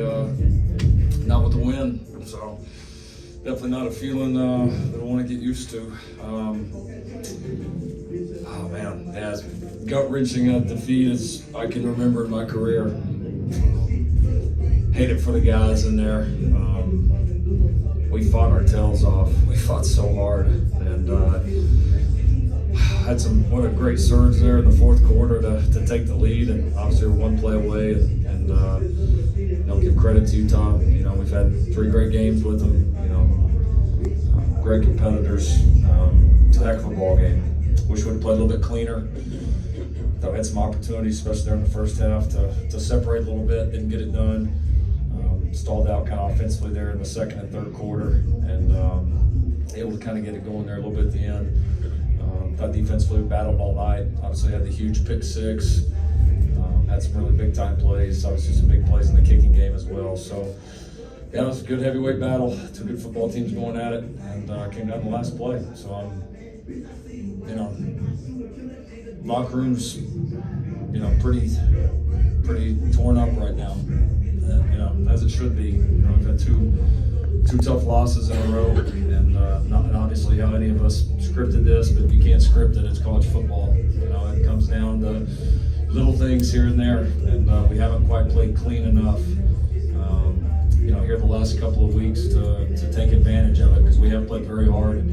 obviously not with the win. So definitely not a feeling that I want to get used to. Oh man, yeah, as gut-wrenching a defeat as I can remember in my career. Hate it for the guys in there. We fought our tails off. We fought so hard, and had what a great surge there in the fourth quarter to take the lead, and obviously we're one play away. And give credit to Utah. We've had 3 great games with them. Great competitors. It's a heck of a ball game. Wish we'd played a little bit cleaner. Thought we had some opportunities, especially there in the first half, to separate a little bit. Didn't get it done. Stalled out kind of offensively there in the second and third quarter, and able to kind of get it going there a little bit at the end. Thought defensively we battled all night. Obviously had the huge pick 6. Had some really big time plays. Obviously some big plays in the kicking game as well. So yeah, it was a good heavyweight battle. 2 good football teams going at it, and came down to the last play. So locker room's pretty torn up right now. As it should be. We've had two tough losses in a row, and not obviously how any of us scripted this, but you can't script it. It's college football. It comes down to little things here and there, and we haven't quite played clean enough. Here the last couple of weeks to take advantage of it, because we have played very hard.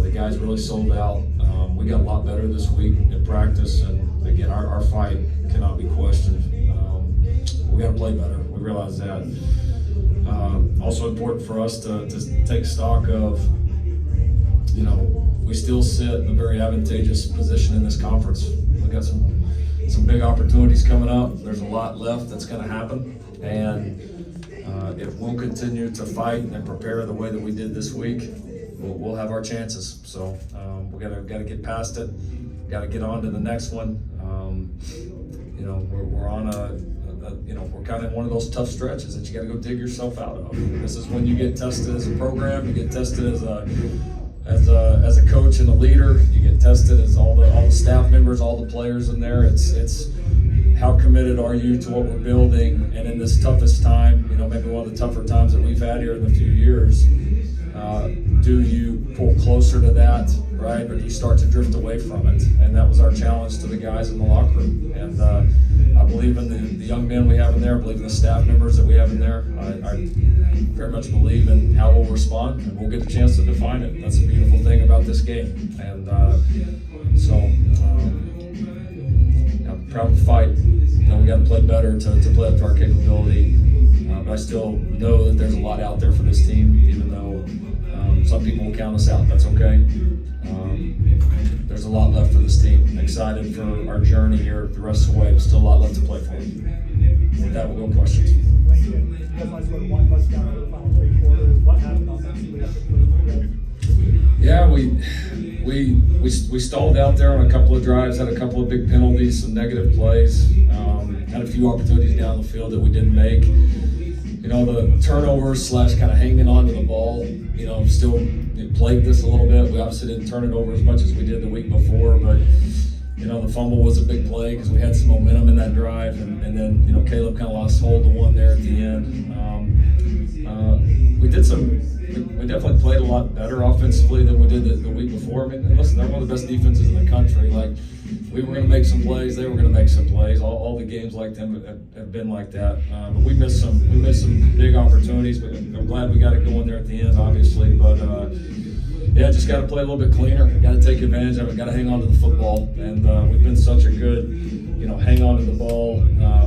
The guys really sold out. We got a lot better this week in practice, and again, our fight cannot be questioned. We got to play better. We realize that. Also important for us to take stock of, we still sit in a very advantageous position in this conference. We've got some big opportunities coming up. There's a lot left that's going to happen, and if we'll continue to fight and prepare the way that we did this week, we'll have our chances. So we gotta get past it. Got to get on to the next one. We're on we're kind of in one of those tough stretches that you got to go dig yourself out of. This is when you get tested as a program. You get tested as a coach and a leader. You get tested as all the staff members, all the players in there. It's how committed are you to what we're building? And in this toughest time, maybe one of the tougher times that we've had here in a few years, do you pull closer to that, right? Or do you start to drift away from it? And that was our challenge to the guys in the locker room. And I believe in the young men we have in there. I believe in the staff members that we have in there. I very much believe in how we'll respond, and we'll get the chance to define it. That's the beautiful thing about this game. And I'm proud of the fight. We got to play better to play up to our capability. But I still know that there's a lot out there for this team, even though some people will count us out. That's okay. There's a lot left for this team. Excited for our journey here the rest of the way, but still a lot left to play for. With that, we'll go questions. One touchdown over the final 3 quarters. What happened on that? Yeah, we stalled out there on a couple of drives, had a couple of big penalties, some negative plays, had a few opportunities down the field that we didn't make. The turnovers / kind of hanging on to the ball, still plagued us a little bit. We obviously didn't turn it over as much as we did the week before, but the fumble was a big play because we had some momentum in that drive, and then Caleb kind of lost hold of one there at the end. We definitely played a lot better offensively than we did the week before. Listen, they're one of the best defenses in the country. We were going to make some plays, they were going to make some plays. All the games like them have been like that. But we missed some big opportunities. But I'm glad we got it going there at the end, obviously. But just got to play a little bit cleaner. Got to take advantage of it. Got to hang on to the football. And we've been such a good, hang on to the ball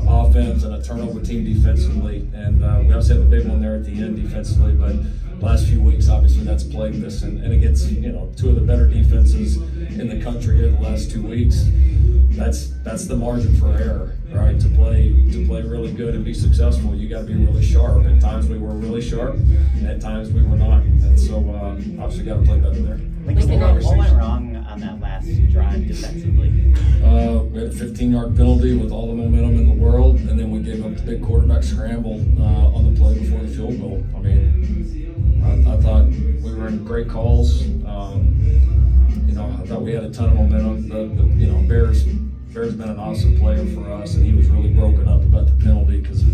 offense and a turnover team defensively. And we also had the big one there at the end defensively. But last few weeks, obviously, that's plagued us, and against 2 of the better defenses in the country here the last 2 weeks. That's the margin for error, right? To play really good and be successful, you got to be really sharp. At times we were really sharp, and at times we were not. And so obviously got to play better there. What went wrong on that last drive defensively? We had a 15-yard penalty with all the momentum in the world, and then we gave up the big quarterback scramble on the play before the field goal. I thought we were in great calls. I thought we had a ton of momentum. Bears been an awesome player for us, and he was really broken up about the penalty because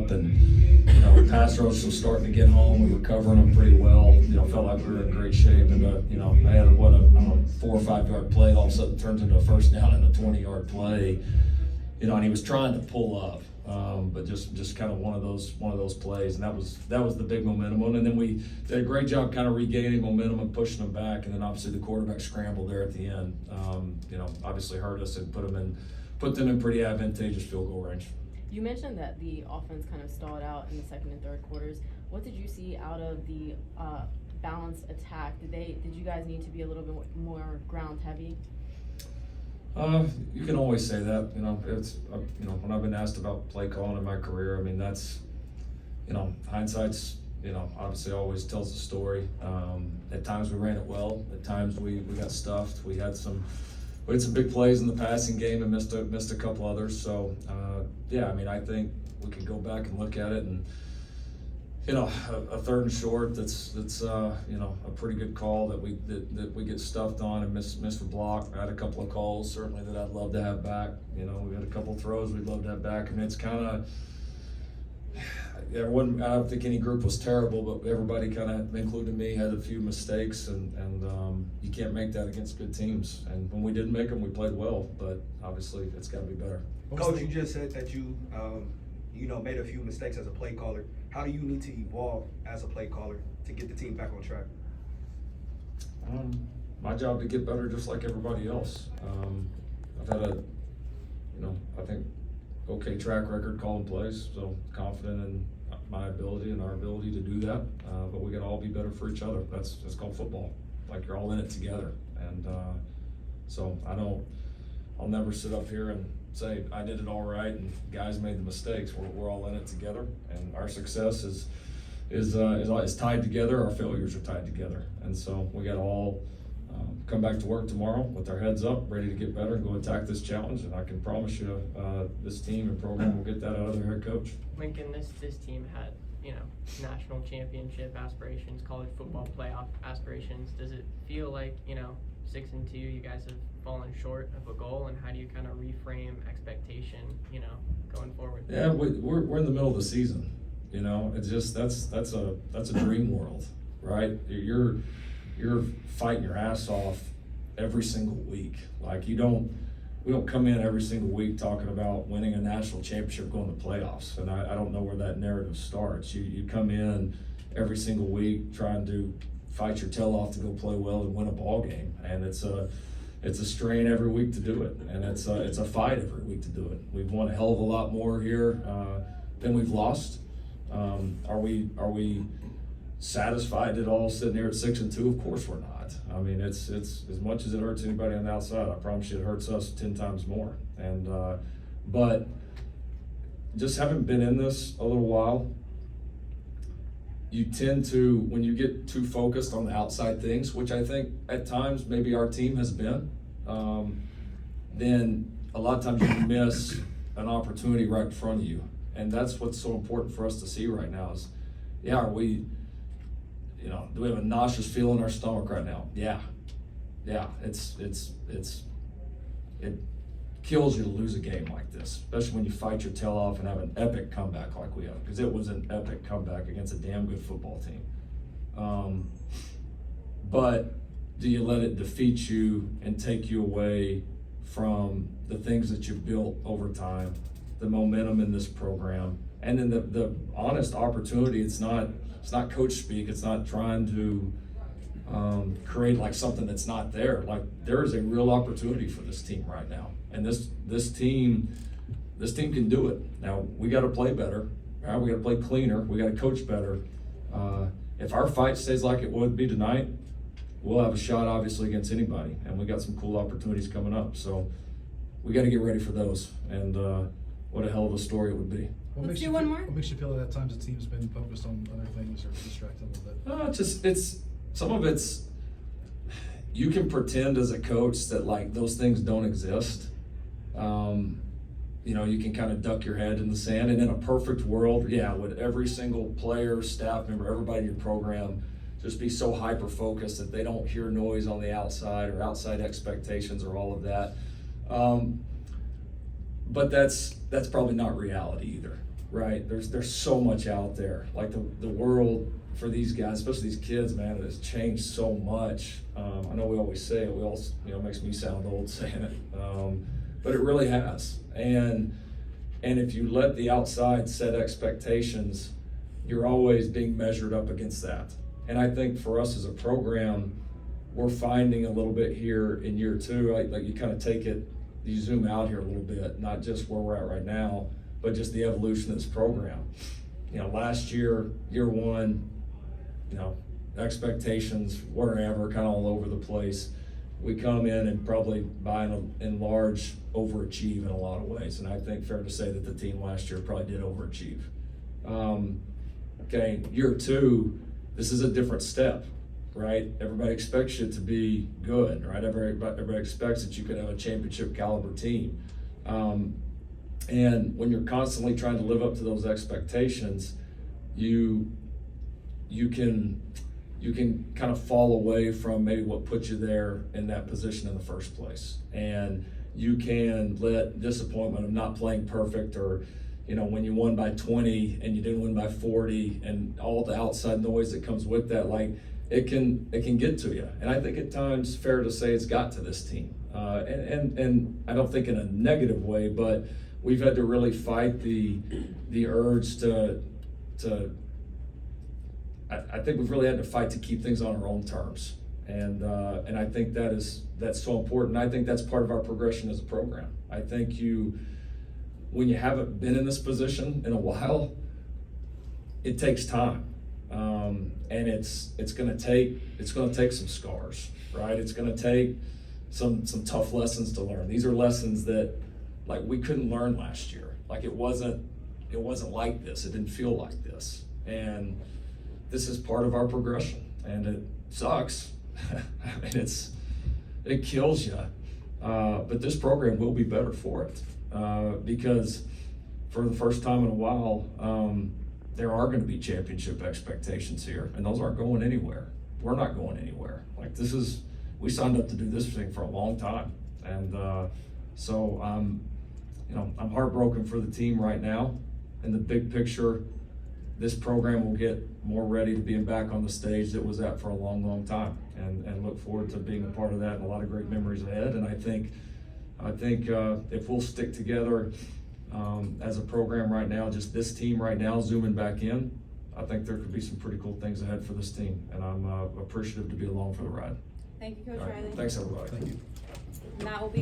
up, and pass rush was starting to get home. We were covering them pretty well. Felt like we were in great shape, and I had a 4 or 5 yard play. All of a sudden turns into a first down and a 20-yard play. And he was trying to pull up, but just kind of one of those plays, and that was the big momentum one. And then we did a great job kind of regaining momentum and pushing them back. And then obviously the quarterback scramble there at the end, obviously hurt us and put them in pretty advantageous field goal range. You mentioned that the offense kind of stalled out in the second and third quarters. What did you see out of the balanced attack? Did you guys need to be a little bit more ground heavy? You can always say that. It's when I've been asked about play calling in my career, I mean that's hindsight's obviously always tells the story. At times we ran it well. At times we got stuffed. We had some big plays in the passing game and missed a couple others. So I think we could go back and look at it, and a third and short that's a pretty good call that we get stuffed on and miss a block. I had a couple of calls certainly that I'd love to have back. We had a couple of throws we'd love to have back, and it's kind of everyone. I don't think any group was terrible, but everybody kind of, including me, had a few mistakes, and you can't make that against good teams. And when we did make them, we played well, but obviously it's got to be better. Coach, you just said that you made a few mistakes as a play caller. How do you need to evolve as a play caller to get the team back on track? My job to get better just like everybody else. I've had I think okay track record calling plays, so confident in my ability and our ability to do that. But we got to all be better for each other. That's called football. Like you're all in it together, and so I'll never sit up here and say I did it all right and guys made the mistakes. We're all in it together, and our success is tied together. Our failures are tied together, and so we got to all come back to work tomorrow with our heads up, ready to get better and go attack this challenge. And I can promise you, this team and program will get that out of their head coach. Lincoln, this team had national championship aspirations, college football playoff aspirations. Does it feel like 6-2, you guys have fallen short of a goal, and how do you kind of reframe expectation, going forward? Yeah, we're in the middle of the season. It's just that's a dream world, right? You're fighting your ass off every single week. Like we don't come in every single week talking about winning a national championship, going to playoffs, and I don't know where that narrative starts. You come in every single week trying to fight your tail off to go play well and win a ball game, and it's a strain every week to do it, and it's a fight every week to do it. We've won a hell of a lot more here than we've lost. Are we satisfied at all sitting here at 6-2? Of course we're not. I mean, it's as much as it hurts anybody on the outside, I promise you it hurts us 10 times more. And but just having been in this a little while, you tend to, when you get too focused on the outside things, which I think at times maybe our team has been, then a lot of times you miss an opportunity right in front of you. And that's what's so important for us to see right now is, are we, do we have a nauseous feel in our stomach right now? Yeah, it kills you to lose a game like this, especially when you fight your tail off and have an epic comeback like we have, because it was an epic comeback against a damn good football team. But do you let it defeat you and take you away from the things that you've built over time, the momentum in this program, and then the honest opportunity? It's not coach speak. It's not trying to create like something that's not there. Like there is a real opportunity for this team right now, and this team can do it. Now we got to play better. Right? We got to play cleaner. We got to coach better. If our fight stays like it would be tonight, we'll have a shot obviously against anybody, and we got some cool opportunities coming up. So we got to get ready for those. And what a hell of a story it would be. Let's do one more. What makes you feel that at times the team's been focused on other things or distracted a little bit? It's some of it's, you can pretend as a coach that like those things don't exist. You can kind of duck your head in the sand, and in a perfect world, would every single player, staff member, everybody in your program just be so hyper focused that they don't hear noise on the outside or outside expectations or all of that. But that's probably not reality either, right? There's so much out there. Like the world for these guys, especially these kids, man, it has changed so much. I know we always say it. We all, it makes me sound old saying it, but it really has. And if you let the outside set expectations, you're always being measured up against that. And I think for us as a program, we're finding a little bit here in year two, like you kind of take it, you zoom out here a little bit, not just where we're at right now, but just the evolution of this program. Last year, year one, expectations, wherever, kind of all over the place. We come in and probably by and large overachieve in a lot of ways. And I think fair to say that the team last year probably did overachieve. Okay, year two, this is a different step, right? Everybody expects you to be good, right? Everybody expects that you could have a championship caliber team. And when you're constantly trying to live up to those expectations, you can kind of fall away from maybe what put you there in that position in the first place. And you can let disappointment of not playing perfect, or when you won by 20 and you didn't win by 40, and all the outside noise that comes with that, like it can get to you. And I think at times, fair to say, it's got to this team. And I don't think in a negative way, but we've had to really fight the urge to I think we've really had to fight to keep things on our own terms. And I think that's so important. I think that's part of our progression as a program. I think when you haven't been in this position in a while, it takes time. And it's gonna take some scars, right? It's gonna take some tough lessons to learn. These are lessons that like we couldn't learn last year. Like it wasn't like this. It didn't feel like this. And this is part of our progression, and it sucks. I mean, it kills you. But this program will be better for it, because for the first time in a while, there are going to be championship expectations here, and those aren't going anywhere. We're not going anywhere. Like we signed up to do this thing for a long time, and so I'm heartbroken for the team right now. In the big picture, this program will get more ready to being back on the stage that was at for a long, long time, and look forward to being a part of that and a lot of great memories ahead. And I think if we'll stick together as a program right now, just this team right now, zooming back in, I think there could be some pretty cool things ahead for this team, and I'm appreciative to be along for the ride. Thank you, Coach All right. Riley. Thanks, everybody. Thank you. And that will be